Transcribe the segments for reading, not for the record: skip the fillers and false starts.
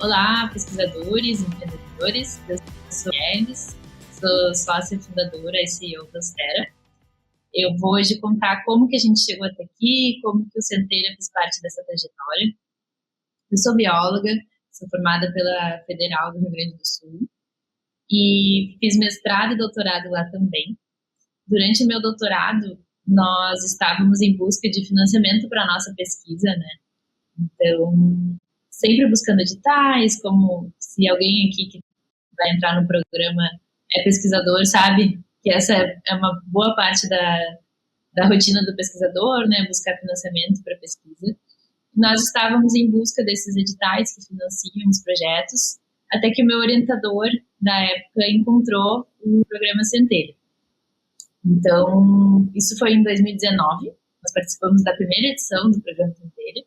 Olá, pesquisadores, empreendedores, eu sou Elis, sou sócia fundadora e CEO da Ostera. Eu vou hoje contar como que a gente chegou até aqui, como que o Centelha fez parte dessa trajetória. Eu sou bióloga, sou formada pela Federal do Rio Grande do Sul e fiz mestrado e doutorado lá também. Durante o meu doutorado, nós estávamos em busca de financiamento para a nossa pesquisa, né? Então, sempre buscando editais, como se alguém aqui que vai entrar no programa é pesquisador, sabe que essa é uma boa parte da rotina do pesquisador, né, buscar financiamento para pesquisa. Nós estávamos em busca desses editais que financiam os projetos, até que o meu orientador da época encontrou o programa Centelha. Então, isso foi em 2019, nós participamos da primeira edição do programa Centelha,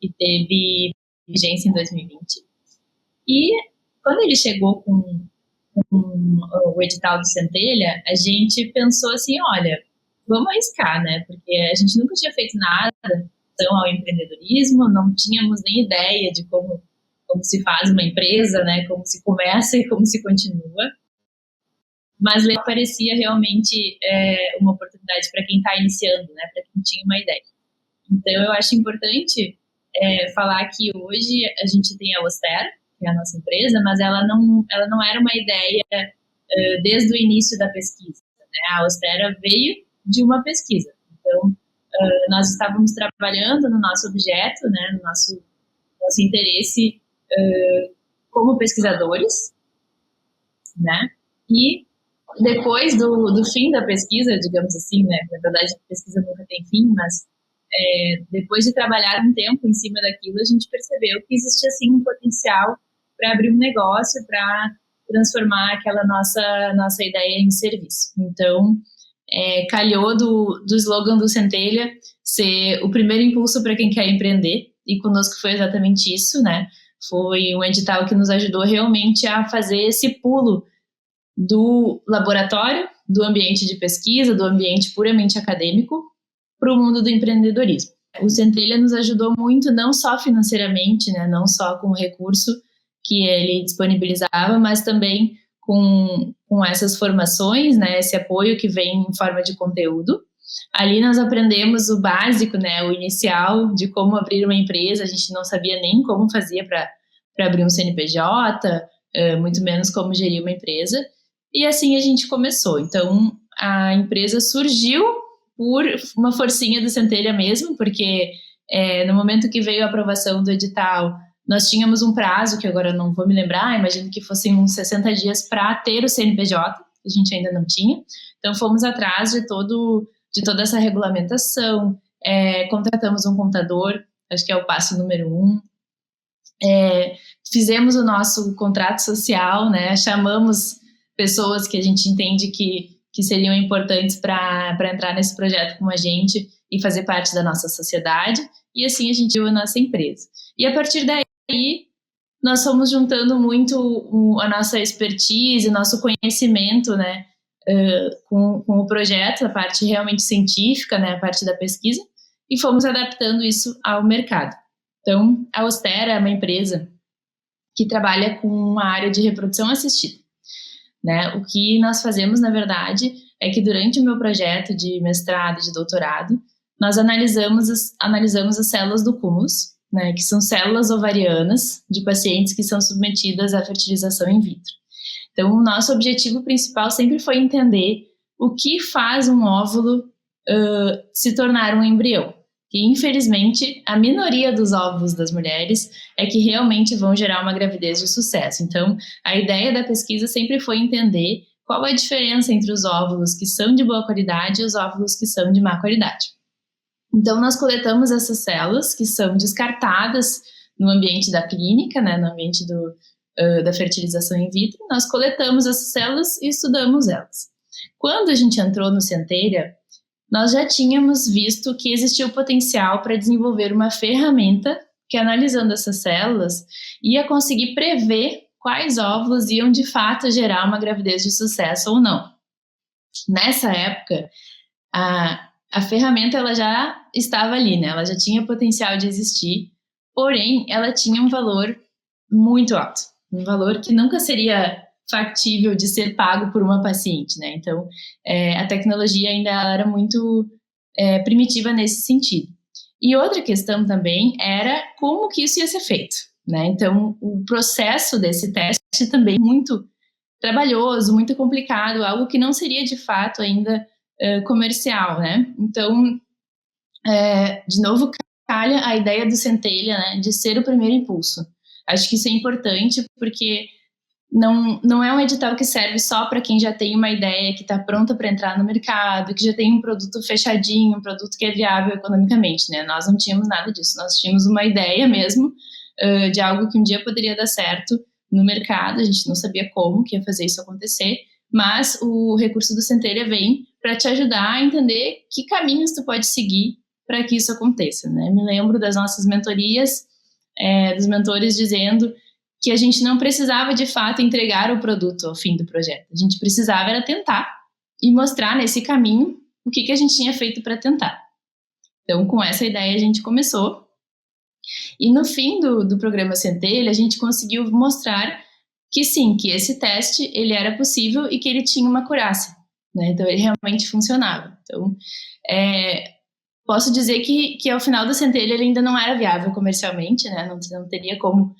que teve vigência em 2020. E quando ele chegou com o edital do Centelha, a gente pensou assim, olha, vamos arriscar, né? Porque a gente nunca tinha feito nada tão ao empreendedorismo, não tínhamos nem ideia de como se faz uma empresa, né? Como se começa e como se continua. Mas parecia realmente uma oportunidade para quem está iniciando, né? Para quem tinha uma ideia. Então, eu acho importante falar que hoje a gente tem a Ostera, que é a nossa empresa, mas ela não era uma ideia desde o início da pesquisa, né? A Ostera veio de uma pesquisa. Então, nós estávamos trabalhando no nosso objeto, né, no nosso interesse como pesquisadores, né? E depois do fim da pesquisa, digamos assim, né? Na verdade, a pesquisa nunca tem fim, mas depois de trabalhar um tempo em cima daquilo, a gente percebeu que existia, sim, um potencial para abrir um negócio, para transformar aquela nossa ideia em serviço. Então, calhou do slogan do Centelha ser o primeiro impulso para quem quer empreender, e conosco foi exatamente isso, né? Foi um edital que nos ajudou realmente a fazer esse pulo do laboratório, do ambiente de pesquisa, do ambiente puramente acadêmico, para o mundo do empreendedorismo. O Centelha nos ajudou muito, não só financeiramente, né, não só com o recurso que ele disponibilizava, mas também com essas formações, né, esse apoio que vem em forma de conteúdo. Ali nós aprendemos o básico, né, o inicial de como abrir uma empresa. A gente não sabia nem como fazia para abrir um CNPJ, muito menos como gerir uma empresa. E assim a gente começou. Então, a empresa surgiu por uma forcinha do Centelha mesmo, porque no momento que veio a aprovação do edital, nós tínhamos um prazo, que agora não vou me lembrar, imagino que fossem uns 60 dias para ter o CNPJ, que a gente ainda não tinha. Então, fomos atrás de toda essa regulamentação, contratamos um contador, acho que é o passo número 1, fizemos o nosso contrato social, né, chamamos pessoas que a gente entende que seriam importantes para entrar nesse projeto com a gente e fazer parte da nossa sociedade, e assim a gente viu a nossa empresa. E a partir daí, nós fomos juntando muito a nossa expertise, nosso conhecimento, né, com o projeto, a parte realmente científica, né, a parte da pesquisa, e fomos adaptando isso ao mercado. Então, a Ostera é uma empresa que trabalha com uma área de reprodução assistida, né? O que nós fazemos, na verdade, é que durante o meu projeto de mestrado e de doutorado, nós analisamos as células do cúmulos, né, que são células ovarianas de pacientes que são submetidas à fertilização in vitro. Então, o nosso objetivo principal sempre foi entender o que faz um óvulo se tornar um embrião. E, infelizmente, a minoria dos óvulos das mulheres é que realmente vão gerar uma gravidez de sucesso. Então, a ideia da pesquisa sempre foi entender qual é a diferença entre os óvulos que são de boa qualidade e os óvulos que são de má qualidade. Então, nós coletamos essas células que são descartadas no ambiente da clínica, né, no ambiente da fertilização in vitro. Nós coletamos essas células e estudamos elas. Quando a gente entrou no Centelha, nós já tínhamos visto que existia o potencial para desenvolver uma ferramenta que, analisando essas células, ia conseguir prever quais óvulos iam de fato gerar uma gravidez de sucesso ou não. Nessa época, a ferramenta ela já estava ali, né? Ela já tinha potencial de existir, porém ela tinha um valor muito alto, um valor que nunca seria factível de ser pago por uma paciente, né? Então, a tecnologia ainda era muito primitiva nesse sentido. E outra questão também era como que isso ia ser feito, né? Então, o processo desse teste também muito trabalhoso, muito complicado, algo que não seria de fato ainda comercial, né? Então, de novo, calha a ideia do Centelha, né, de ser o primeiro impulso. Acho que isso é importante porque não é um edital que serve só para quem já tem uma ideia, que está pronta para entrar no mercado, que já tem um produto fechadinho, um produto que é viável economicamente, né? Nós não tínhamos nada disso, nós tínhamos uma ideia mesmo de algo que um dia poderia dar certo no mercado, a gente não sabia como que ia fazer isso acontecer, mas o recurso do Centelha vem para te ajudar a entender que caminhos tu pode seguir para que isso aconteça, né? Me lembro das nossas mentorias, dos mentores dizendo que a gente não precisava de fato entregar o produto ao fim do projeto. A gente precisava era tentar e mostrar nesse caminho o que a gente tinha feito para tentar. Então, com essa ideia a gente começou. E no fim do programa Centelha, a gente conseguiu mostrar que sim, que esse teste ele era possível e que ele tinha uma acurácia, né? Então, ele realmente funcionava. Então, posso dizer que ao final do Centelha ele ainda não era viável comercialmente, né? Não teria como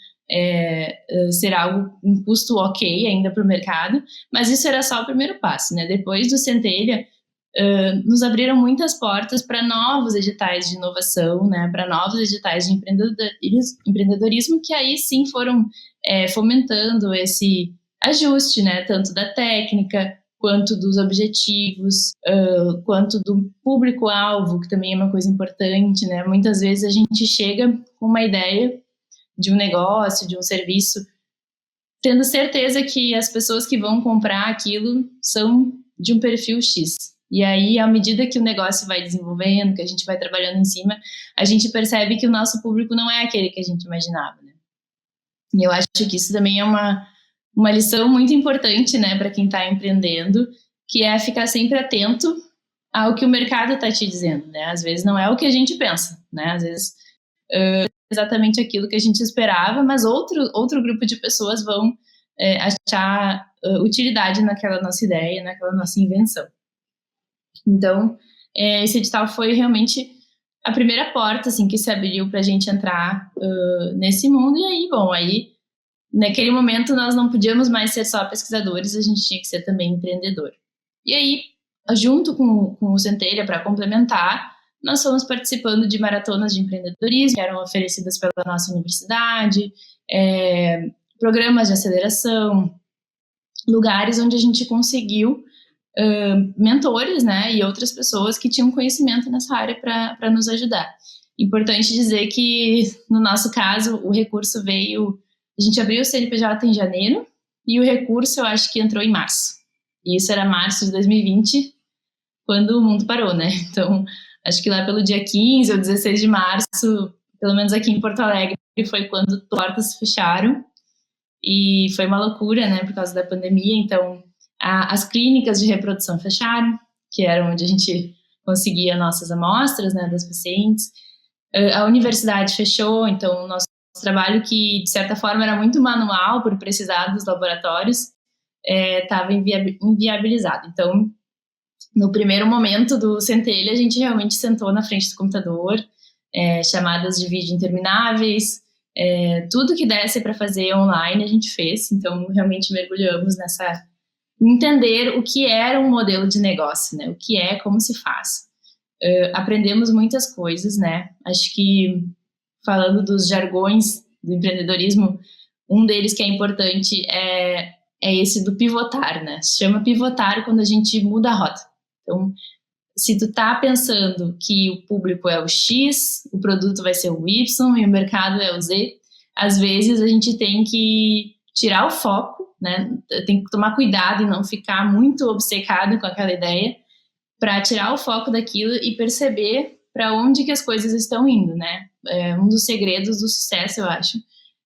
ser algo, um custo ok ainda para o mercado, mas isso era só o primeiro passo, né? Depois do Centelha, nos abriram muitas portas para novos editais de inovação, né? Para novos editais de empreendedorismo, que aí sim foram fomentando esse ajuste, né? Tanto da técnica, quanto dos objetivos, quanto do público-alvo, que também é uma coisa importante, né? Muitas vezes a gente chega com uma ideia de um negócio, de um serviço, tendo certeza que as pessoas que vão comprar aquilo são de um perfil X. E aí, à medida que o negócio vai desenvolvendo, que a gente vai trabalhando em cima, a gente percebe que o nosso público não é aquele que a gente imaginava, né? E eu acho que isso também é uma lição muito importante, né, para quem está empreendendo, que é ficar sempre atento ao que o mercado está te dizendo, né? Às vezes não é o que a gente pensa, né? Às vezes exatamente aquilo que a gente esperava, mas outro grupo de pessoas vão achar utilidade naquela nossa ideia, naquela nossa invenção. Então, esse edital foi realmente a primeira porta assim, que se abriu para a gente entrar nesse mundo. E aí, bom, naquele momento nós não podíamos mais ser só pesquisadores, a gente tinha que ser também empreendedor. E aí, junto com o Centelha, para complementar, nós fomos participando de maratonas de empreendedorismo que eram oferecidas pela nossa universidade, programas de aceleração, lugares onde a gente conseguiu mentores, né, e outras pessoas que tinham conhecimento nessa área para nos ajudar. Importante dizer que, no nosso caso, o recurso veio... A gente abriu o CNPJ em janeiro e o recurso eu acho que entrou em março. E isso era março de 2020, quando o mundo parou, né? Então, acho que lá pelo dia 15 ou 16 de março, pelo menos aqui em Porto Alegre, foi quando portas se fecharam. E foi uma loucura, né, por causa da pandemia. Então, as clínicas de reprodução fecharam, que era onde a gente conseguia nossas amostras, né, das pacientes. A universidade fechou, então o nosso trabalho, que de certa forma era muito manual por precisar dos laboratórios, estava inviabilizado. Então, no primeiro momento do Centelha, a gente realmente sentou na frente do computador, chamadas de vídeo intermináveis, tudo que desse para fazer online a gente fez. Então, realmente mergulhamos nessa... entender o que era um modelo de negócio, né? O que é, como se faz. Aprendemos muitas coisas, né? Acho que, falando dos jargões do empreendedorismo, um deles que é importante é esse do pivotar, né? Se chama pivotar quando a gente muda a rota. Então, se tu tá pensando que o público é o X, o produto vai ser o Y e o mercado é o Z, às vezes a gente tem que tirar o foco, né? Tem que tomar cuidado e não ficar muito obcecado com aquela ideia, para tirar o foco daquilo e perceber para onde que as coisas estão indo, né? Um dos segredos do sucesso, eu acho,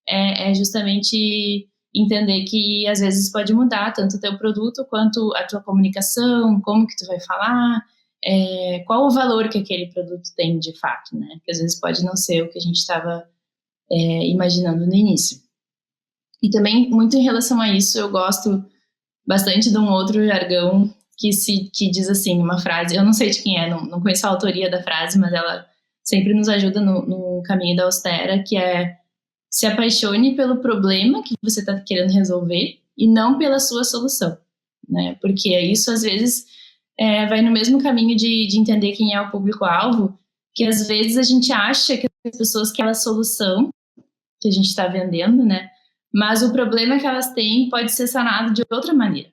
é justamente entender que às vezes pode mudar tanto o teu produto quanto a tua comunicação, como que tu vai falar, qual o valor que aquele produto tem de fato, né? Porque às vezes pode não ser o que a gente estava imaginando no início. E também, muito em relação a isso, eu gosto bastante de um outro jargão que diz assim, uma frase, eu não sei de quem é, não conheço a autoria da frase, mas ela sempre nos ajuda no caminho da Austera, que é: se apaixone pelo problema que você está querendo resolver e não pela sua solução, né? Porque isso, às vezes, vai no mesmo caminho de entender quem é o público-alvo, que às vezes a gente acha que as pessoas querem a solução que a gente está vendendo, né? Mas o problema que elas têm pode ser sanado de outra maneira.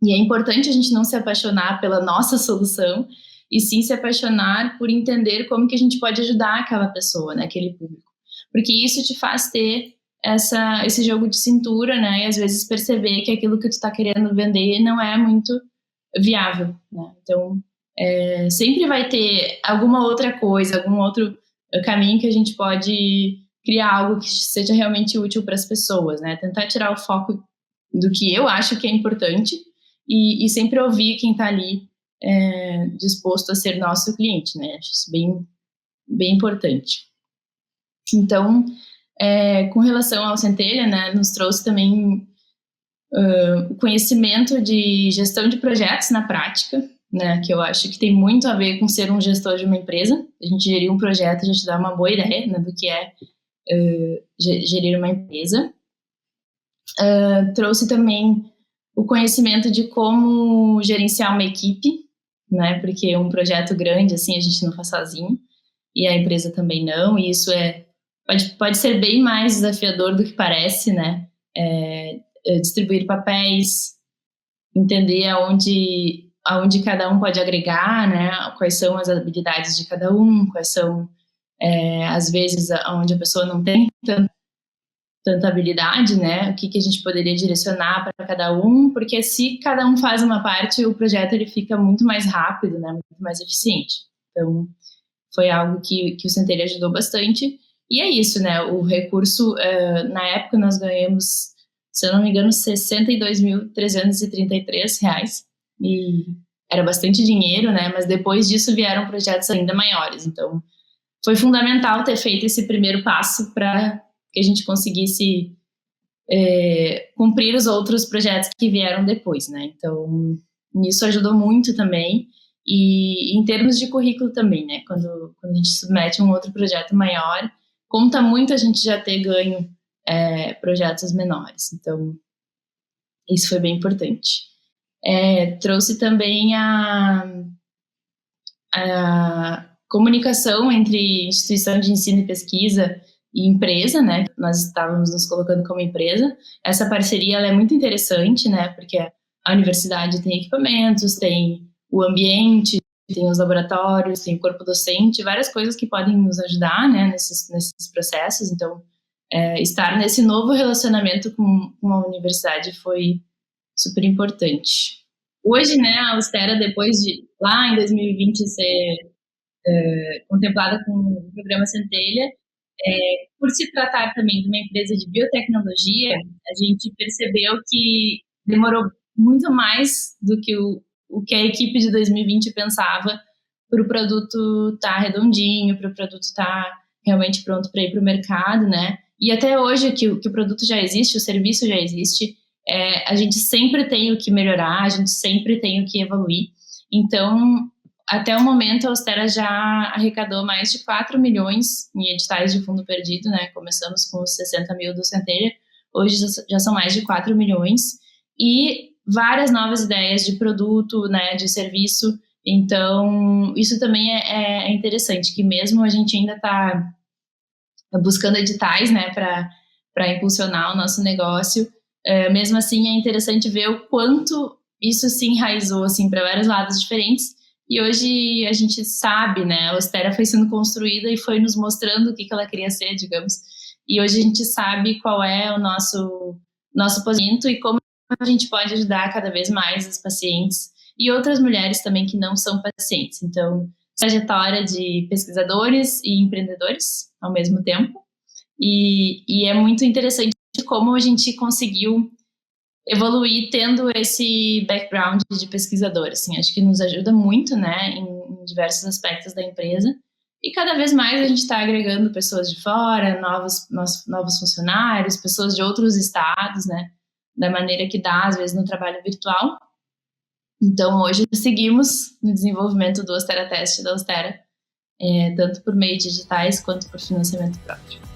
E é importante a gente não se apaixonar pela nossa solução, e sim se apaixonar por entender como que a gente pode ajudar aquela pessoa, né, aquele público. Porque isso te faz ter esse jogo de cintura, né, e às vezes perceber que aquilo que tu está querendo vender não é muito viável, né? Então, sempre vai ter alguma outra coisa, algum outro caminho que a gente pode criar algo que seja realmente útil para as pessoas, né? Tentar tirar o foco do que eu acho que é importante e sempre ouvir quem está ali disposto a ser nosso cliente, né? Acho isso bem, bem importante. Então, com relação ao Centelha, né, nos trouxe também o conhecimento de gestão de projetos na prática, né, que eu acho que tem muito a ver com ser um gestor de uma empresa. A gente gerir um projeto já te dá uma boa ideia, né, do que é gerir uma empresa. Trouxe também o conhecimento de como gerenciar uma equipe, né, porque um projeto grande, assim, a gente não faz sozinho, e a empresa também não, e isso pode ser bem mais desafiador do que parece, né, distribuir papéis, entender aonde cada um pode agregar, né, quais são as habilidades de cada um, quais são, às vezes, onde a pessoa não tem tanta habilidade, né, o que a gente poderia direcionar para cada um, porque se cada um faz uma parte, o projeto ele fica muito mais rápido, né, muito mais eficiente. Então, foi algo que o Centelha ajudou bastante. E é isso, né, o recurso, na época nós ganhamos, se eu não me engano, R$ 62.333, e era bastante dinheiro, né, mas depois disso vieram projetos ainda maiores. Então, foi fundamental ter feito esse primeiro passo para que a gente conseguisse cumprir os outros projetos que vieram depois, né? Então, isso ajudou muito também. E em termos de currículo também, né? Quando a gente submete um outro projeto maior, conta muito a gente já ter ganho projetos menores. Então, isso foi bem importante. Trouxe também a comunicação entre instituição de ensino e pesquisa e empresa, né? Nós estávamos nos colocando como empresa. Essa parceria ela é muito interessante, né? Porque a universidade tem equipamentos, tem o ambiente, tem os laboratórios, tem o corpo docente, várias coisas que podem nos ajudar, né? Nesses processos. Então, estar nesse novo relacionamento com a universidade foi super importante. Hoje, né, a Austera, depois de lá em 2020 ser contemplada com o programa Centelha, por se tratar também de uma empresa de biotecnologia, a gente percebeu que demorou muito mais do que o que a equipe de 2020 pensava para o produto estar redondinho, para o produto estar realmente pronto para ir para o mercado, né? E até hoje que o produto já existe, o serviço já existe, a gente sempre tem o que melhorar, a gente sempre tem o que evoluir. Então, até o momento, a Austera já arrecadou mais de 4 milhões em editais de fundo perdido, né? Começamos com os 60 mil do Centelha, hoje já são mais de 4 milhões, e várias novas ideias de produto, né, de serviço. Então, isso também é interessante, que mesmo a gente ainda está buscando editais, né, para impulsionar o nosso negócio, mesmo assim é interessante ver o quanto isso se enraizou assim, para vários lados diferentes. E hoje a gente sabe, né, a Austera foi sendo construída e foi nos mostrando o que ela queria ser, digamos. E hoje a gente sabe qual é o nosso posicionamento e como a gente pode ajudar cada vez mais os pacientes e outras mulheres também que não são pacientes. Então, trajetória de pesquisadores e empreendedores ao mesmo tempo. E é muito interessante como a gente conseguiu evoluir tendo esse background de pesquisador, assim, acho que nos ajuda muito, né, em diversos aspectos da empresa, E cada vez mais a gente está agregando pessoas de fora, novos funcionários, pessoas de outros estados, né? Da maneira que dá, às vezes, no trabalho virtual. Então, hoje, seguimos no desenvolvimento do Ostera Teste da Ostera, tanto por meio de digitais quanto por financiamento próprio.